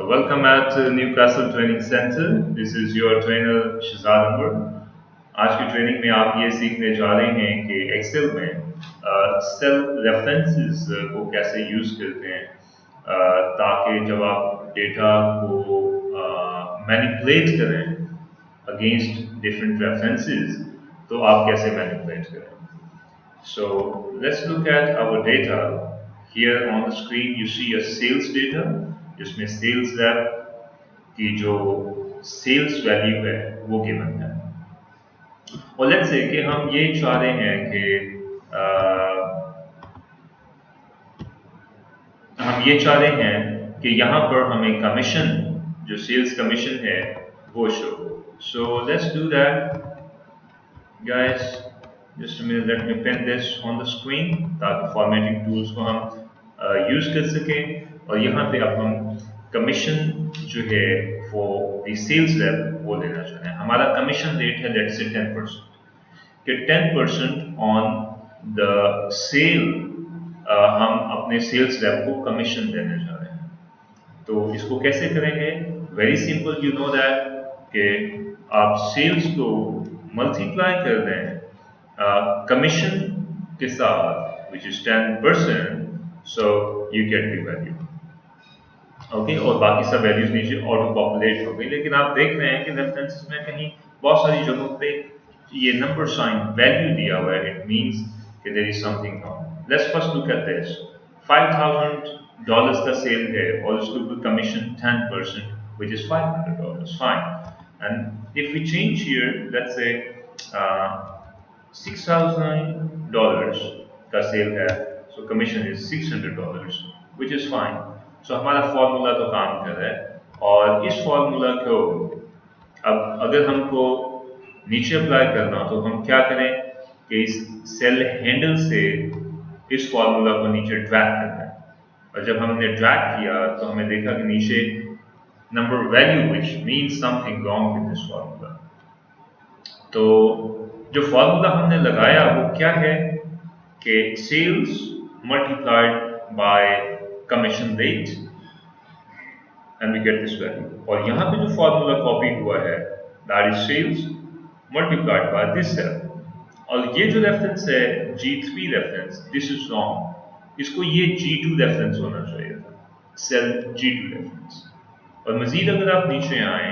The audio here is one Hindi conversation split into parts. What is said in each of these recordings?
Welcome at Newcastle Training Center. This is your trainer Shahzad Anwar. आज की ट्रेनिंग में आप ये सीखने जा रहे हैं कि एक्सेल में सेल रेफरेंसेस को कैसे यूज़ करते हैं ताकि जब आप डेटा को मैनिपुलेट करें अगेंस्ट डिफरेंट रेफरेंसेस तो आप कैसे मैनिपुलेट करें. So let's look at our data. Here on the screen you see a sales data जिसमें सेल्स रैप की जो सेल्स वैल्यू है वो गिवन है. और लेट्स से कि हम ये चाह रहे हैं कि यहाँ पर हमें कमीशन जो सेल्स कमीशन है वो शो हो. So let's do that guys. Just a minute, let me pin this on the screen ताकि फॉर्मेटिंग टूल्स को हम यूज कर सकें. और यहाँ पे अब हम कमीशन जो है वो दी सेल्स रेप वो लेना चाहते हैं. हमारा कमीशन रेट है लेट्स से 10%, कि 10% ऑन द सेल हम अपने सेल्स रेप को कमीशन देने जा रहे हैं. तो इसको कैसे करेंगे? Very simple. You know that कि आप सेल्स को मल्टीप्लाई कर दें कमीशन के साथ which is 10%, so you get the value. Okay, और बाकी सब वैल्यूज नीचे ऑटो पॉपुलेट हो गई. लेकिन आप देख रहे हैं कि रेफरेंसेस में कहीं बहुत सारी जगहों पे ये नंबर साइन वैल्यू दिया हुआ है. इट मींस कि there is something wrong. Let's first look at this. $5,000 का सेल है और उसके ऊपर commission 10% which is $500. fine. And if we change here, let's say $6,000 का सेल है, so commission is $600 which is fine. So हमारा फॉर्मूला तो काम कर रहा है. और इस फॉर्मूला को अब अगर हमको नीचे अप्लाई करना तो हम क्या करें कि इस सेल हैंडल से इस फॉर्मूला को नीचे ड्रैग करना है. और जब हमने ड्रैग किया तो हमें देखा कि नीचे number value which means something wrong with this formula. तो जो फॉर्मूला हमने लगाया वो क्या है कि sales multiplied by commission rate and we get this value. और यहाँ पे जो फॉर्मूला कॉपी हुआ है that is sales multiplied by this cell. और ये जो रेफरेंस है G3 reference, this is wrong. इसको ये G2 रेफरेंस होना चाहिए था, सेल G2 रेफरेंस. और मजीद अगर आप नीचे आए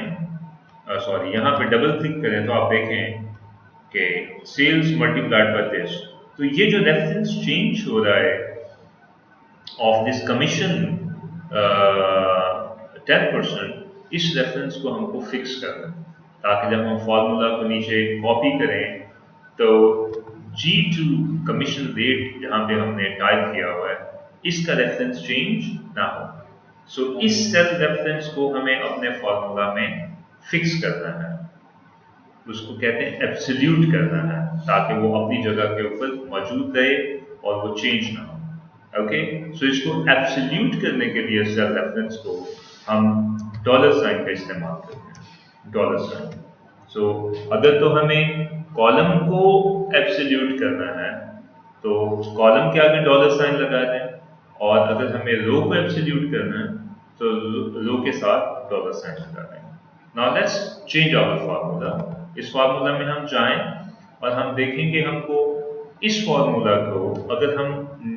सॉरी यहाँ पे डबल क्लिक करें तो आप देखें कि सेल्स मल्टीप्लाइड बाय दिस. तो ये जो रेफरेंस चेंज हो रहा है ऑफ दिस कमीशन 10%, इस रेफरेंस को हमको फिक्स करना है ताकि जब हम फॉर्मूला को नीचे कॉपी करें तो G2 कमीशन रेट जहां पे हमने टाइप किया हुआ है इसका रेफरेंस चेंज ना हो. सो इस सेल रेफरेंस को हमें अपने फॉर्मूला में फिक्स करना है. उसको कहते हैं एब्सोल्यूट करना है ताकि वो अपनी जगह के ऊपर मौजूद रहे और वो चेंज ना हो. ओके, सो इसको एब्सोल्यूट करने के लिए सेल रेफरेंस को हम डॉलर साइन का इस्तेमाल करते हैं. Dollar sign. सो अगर तो हमें कॉलम को एब्सोल्यूट करना है तो कॉलम के आगे डॉलर साइन लगा दें. और अगर हमें रो को एब्सोल्यूट करना है तो रो के साथ डॉलर साइन लगा दें. Now let's change our formula. इस फार्मूला में हम जाएं और हम देखेंगे हमको इस फार्मूला को अगर हम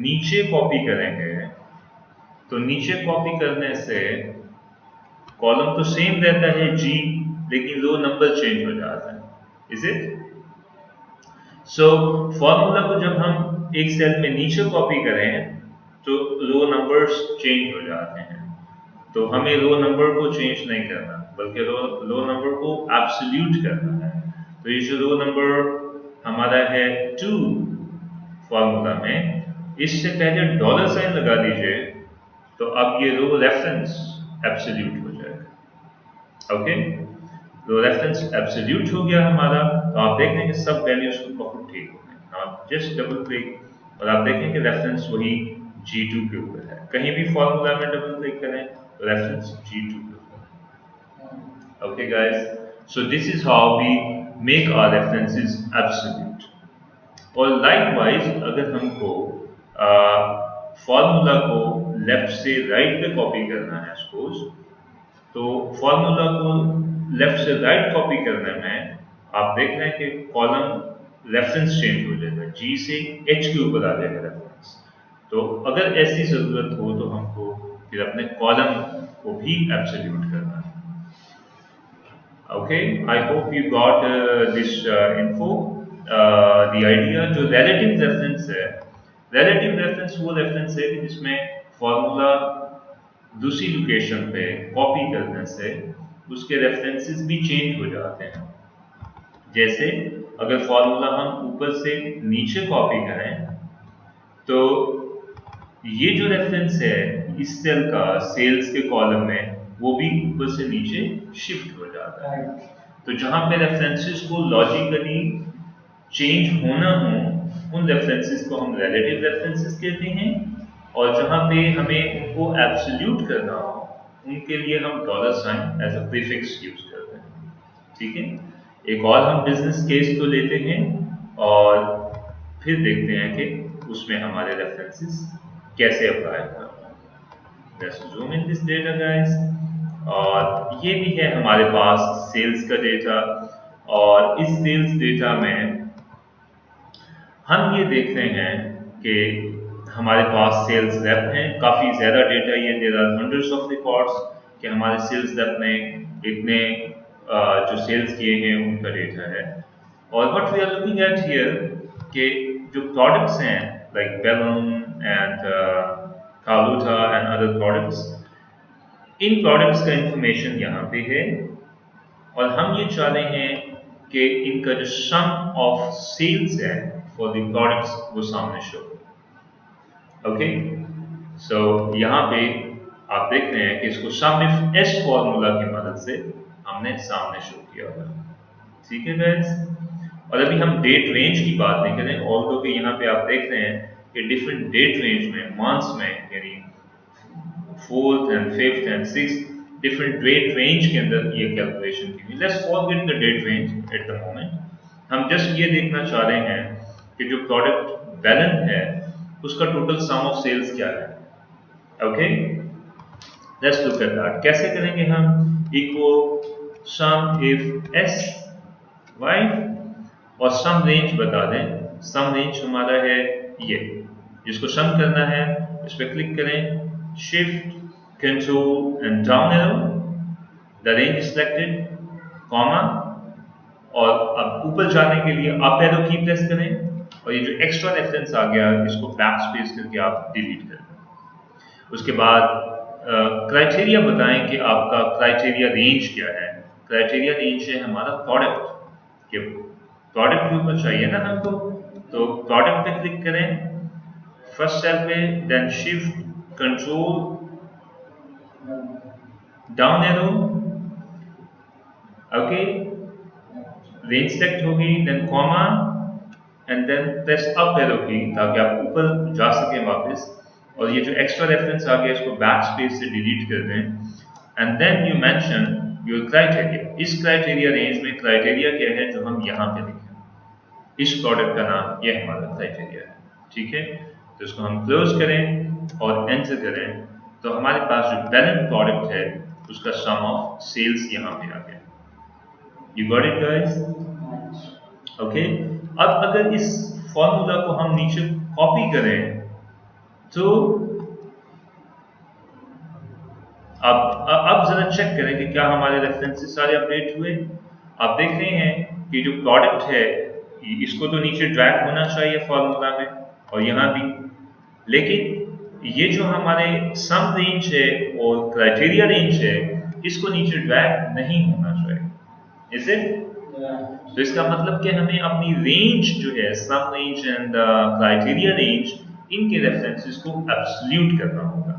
नीचे कॉपी करेंगे तो नीचे कॉपी करने से कॉलम तो सेम रहता है G, लेकिन रो नंबर चेंज हो जाता है. Is it? सो फॉर्मूला को जब हम एक सेल में नीचे कॉपी करें तो रो नंबर्स चेंज हो जाते हैं. तो हमें रो नंबर को चेंज नहीं करना बल्कि रो नंबर को एब्सोल्यूट करना है. तो ये जो रो नंबर हमारा है 2 फॉर्मूला में, इससे पहले डॉलर साइन लगा दीजिए तो अब ये रो रेफरेंस एब्सोल्यूट हो जाएगा. ओके, तो रेफरेंस एब्सोल्यूट हो गया हमारा. तो आप देख रहे हैं कि सब वैल्यूज बहुत ठीक हो गए. आप जस्ट डबल क्लिक और आप देखें कि रेफरेंस वही G2 के ऊपर है. कहीं भी फॉर्मूला में डबल क्लिक करें तो रेफरेंस G2 के ऊपर है. Okay guys, so this is how we make our references absolute. और लाइकवाइज अगर हमको फॉर्मूला को लेफ्ट से राइट पे कॉपी करना है सपोज, तो फॉर्मूला को लेफ्ट से राइट कॉपी करने में आप देख रहे हैं कि कॉलम रेफरेंस चेंज हो जाएगा, जी से एच के ऊपर आ जाएगा रेफरेंस। तो अगर ऐसी ज़रूरत हो तो हमको फिर अपने कॉलम को भी एब्सोल्यूट करना है। Okay, I hope you got this info. The idea जो relative reference है, relative reference वो reference है कि जिसमें फॉर्मूला दूसरी लोकेशन पे कॉपी करने से उसके रेफरेंसेस भी चेंज हो जाते हैं। जैसे अगर फॉर्मूला हम ऊपर से नीचे कॉपी करें तो ये जो रेफरेंस है इस सेल का सेल्स के कॉलम में वो भी ऊपर से नीचे शिफ्ट हो जाता है। तो जहां पे रेफरेंसेस को लॉजिकली चेंज होना हो उन रेफरेंसेस को हम रिलेटिव रेफरेंसेस कहते हैं, और जहां पे हमें उनको एब्सोल्यूट करना हो उनके लिए हम dollar sign as a prefix use करते हैं। ठीक है, एक और हम बिजनेस केस को लेते हैं और फिर देखते हैं कि उसमें हमारे रेफरेंसेस कैसे अप्लाई करना है। Let's zoom in this data guys, और ये भी है हमारे पास सेल्स का डेटा। और इस सेल्स डेटा में हम ये देख रहे हैं कि हमारे पास सेल्स रेप हैं, काफ़ी ज़्यादा डेटा, ये there are hundreds of records कि हमारे सेल्स रेप ने इतने जो सेल्स किए हैं उनका डेटा है। और what we are looking at here कि जो प्रोडक्ट्स हैं लाइक बेलून एंड कालूटा एंड अदर प्रोडक्ट्स, इन प्रोडक्ट्स का इंफॉर्मेशन यहाँ पे है और हम ये चाह रहे हैं कि इनका जो सम ऑफ सेल्स है फॉर द प्रोडक्ट्स वो सामने शो हो। ओके, सो यहाँ पे आप देख रहे हैं कि इसको सम इफ एस फॉर्मूला की मदद से हमने सामने शो किया हुआ है। ठीक है गाइस, और अभी हम डेट रेंज की बात नहीं करें, ऑल्दो कि यहाँ पे आप देख रहे हैं कि डिफरेंट डेट रेंज में मंथ्स में यानी 4th and 5th and 6th different date range के अंदर ये कैलकुलेशन की हुई। Let's forget the date range at the moment, हम जस्ट ये देखना चाह रहे हैं कि जो प्रोडक्ट बैलेंस है उसका टोटल सम ऑफ सेल्स क्या है। Okay, let's look at that. कैसे करेंगे हम? Equal some if S right, और सम रेंज बता दें। सम रेंज हमारा है ये, जिसको सम करना है इस पर क्लिक करें, shift control and down arrow, the range selected, comma, और अब ऊपर जाने के लिए अप एरो की प्रेस करें, और ये जो एक्स्ट्रा रेफरेंस आ गया इसको बैक स्पेस करके आप डिलीट करें। उसके बाद क्राइटेरिया बताएं कि आपका क्राइटेरिया रेंज क्या है। क्राइटेरिया रेंज है हमारा प्रोडक्ट के, प्रोडक्ट के ऊपर चाहिए ना हमको, तो प्रोडक्ट पे क्लिक करें फर्स्ट सेल पे, then shift control down arrow, okay, range select होगी, then comma and then press up arrow key ताकि आप ऊपर जा सके वापस, और ये जो एक्स्ट्रा रेफरेंस आ गया इसको बैक स्पेस से डिलीट कर दें, and then you mention your criteria. इस क्राइटेरिया रेंज में क्राइटेरिया क्या है जो हम यहाँ पे लिखें, इस प्रोडक्ट का नाम ये हमारा क्राइटेरिया है। ठीक है, तो इसको हम क्लोज करें और एंटर करें, तो हमारे पास जो बैलेंस प्रोडक्ट है उसका सम ऑफ सेल्स यहाँ पे आ गया। You got it guys? Okay, अब अगर इस फॉर्मूला को हम नीचे कॉपी करें तो अब जरा चेक करें कि क्या हमारे रेफरेंसेस सारे अपडेट हुए। आप देख रहे हैं कि जो प्रोडक्ट है इसको तो नीचे ड्रैग होना चाहिए फॉर्मूला में और यहाँ भी, लेकिन ये जो हमारे सम रेंज है और क्राइटेरिया रेंज है इसको नीचे ड्रैग नहीं होना चाहिए। Is it? तो इसका मतलब कि हमें अपनी रेंज जो है सम रेंज एंड क्राइटेरिया रेंज, इनके रेफरेंसेस को एब्सोल्यूट करना होगा,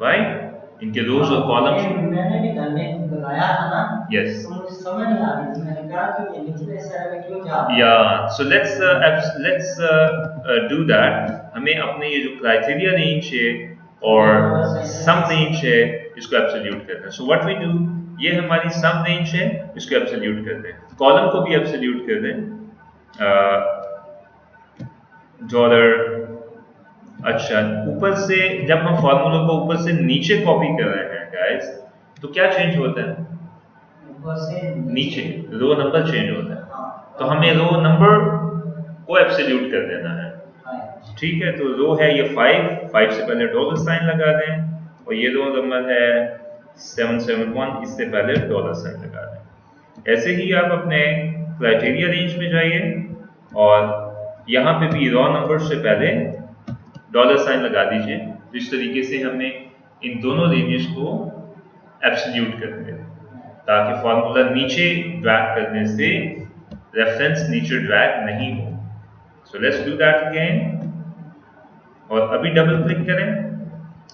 राइट? इनके रोज और कॉलम्स मैंने भी घर में लगाया था ना, यस, तो मुझे समझ नहीं आ रही थी, मैंने कहा कि ये निचले हिस्से में क्यों जा, या सो लेट्स डू दैट। हमें अपने ये जो क्राइटेरिया रेंज है और सम रेंज है इसको एब्सोल्यूट करना है। सो व्हाट वी डू, ये हमारी सम रेंज है, इसको एब्सोल्यूट कर दें, कॉलम को भी एब्सोल्यूट कर दें, डॉलर। अच्छा, ऊपर से जब हम फॉर्मूला को ऊपर से नीचे कॉपी कर रहे हैं गाइस, तो क्या चेंज होता है? नीचे रो नंबर चेंज होता है, तो हमें रो नंबर को एब्सोल्यूट कर देना है। ठीक है, तो रो है ये 5 से पहले डॉलर साइन लगा दें, और ये रो नंबर है 771, इससे पहले डॉलर साइन लगा दें। ऐसे ही आप अपने क्राइटेरिया रेंज में जाइए और यहाँ पे भी रो नंबर से पहले डॉलर साइन लगा दीजिए। तो इस तरीके से हमने इन दोनों रेंजेस को एब्सोल्यूट कर दिया, ताकि फॉर्मूला नीचे ड्रैग करने से रेफरेंस नीचे ड्रैग नहीं हो। So let's do that again, और अभी डबल क्लिक करें।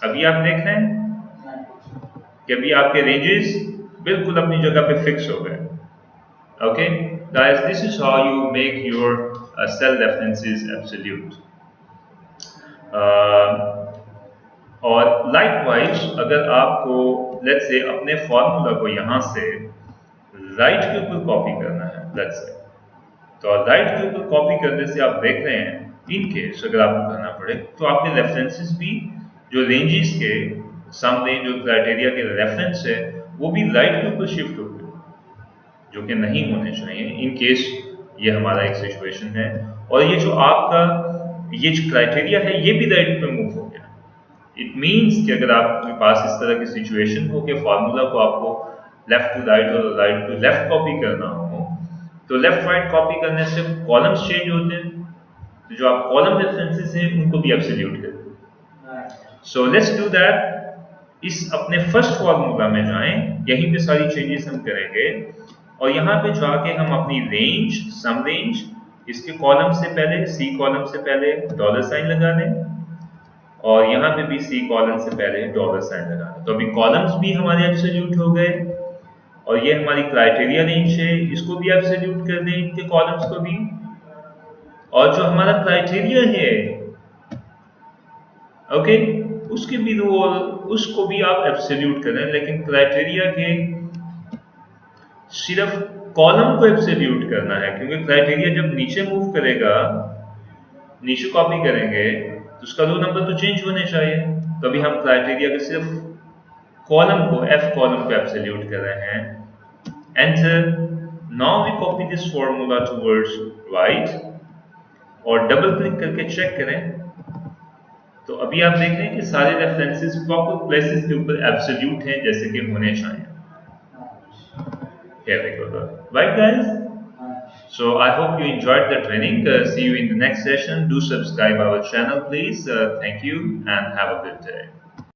अभी आप देख रहे हैं कि अभी आपके रेंजेस बिल्कुल अपनी जगह पे फिक्स हो गए। Okay guys, this is how you make your cell references absolute. और लाइकवाइज अगर आपको लेट्स से अपने फॉर्मूला को यहाँ से राइट के ऊपर कॉपी करना है, लेट्स से, तो राइट के ऊपर कॉपी करने से आप देख रहे हैं इन केस अगर आपको करना पड़े तो आपके रेफरेंसेस भी जो रेंजेस के सामने जो क्राइटेरिया के रेफरेंस है वो भी राइट के ऊपर शिफ्ट हो गए, जो कि नहीं होने चाहिए इन केस ये हमारा एक सिचुएशन है। और ये जो आपका ये जो क्राइटेरिया है ये भी राइट पे मूव हो गया। इट मीन्स कि अगर आपके पास इस तरह की सिचुएशन हो कि फॉर्मूला को आपको लेफ्ट टू राइट और राइट टू लेफ्ट कॉपी करना हो, तो लेफ्ट राइट कॉपी करने से कॉलम्स चेंज होते हैं, तो जो आप कॉलम रेफरेंसेस हैं उनको भी एब्सोल्यूट कर दें। सो लेट्स डू दैट। इस अपने फर्स्ट फॉर्मूला में जाएं, यहीं पे सारी चेंजेस हम करेंगे, और यहाँ पे जाके हम अपनी रेंज, सम रेंज, इसके कॉलम से पहले सी कॉलम से पहले डॉलर साइन लगा दें, और यहाँ पे भी सी कॉलम से पहले डॉलर साइन लगा दें। तो अभी कॉलम्स भी हमारे एब्सोल्यूट हो गए, और ये हमारी क्राइटेरिया रेंज है, इसको भी एब्सोल्यूट कर दें, इनके कॉलम्स को भी। और जो हमारा क्राइटेरिया है ओके, उसके भी रोल उसको भी आप एब्सोल्यूट करें, लेकिन क्राइटेरिया के सिर्फ कॉलम को एब्सोल्यूट करना है, क्योंकि क्राइटेरिया जब नीचे मूव करेगा, नीचे कॉपी करेंगे, तो उसका रो नंबर तो चेंज होने चाहिए। तो अभी हम क्राइटेरिया के सिर्फ कॉलम को, एफ कॉलम को एब्सोल्यूट कर रहे हैं। Enter. Now we copy this formula towards right, और डबल क्लिक करके चेक करें, तो अभी आप देख रहे हैं कि सारे रेफरेंसेस प्रॉपर प्लेसेस के ऊपर एब्सोल्यूट हैं जैसे कि होने चाहिए। Here we go. Right guys? So I hope you enjoyed the training. See you in the next session. Do subscribe our channel please. Thank you and have a good day.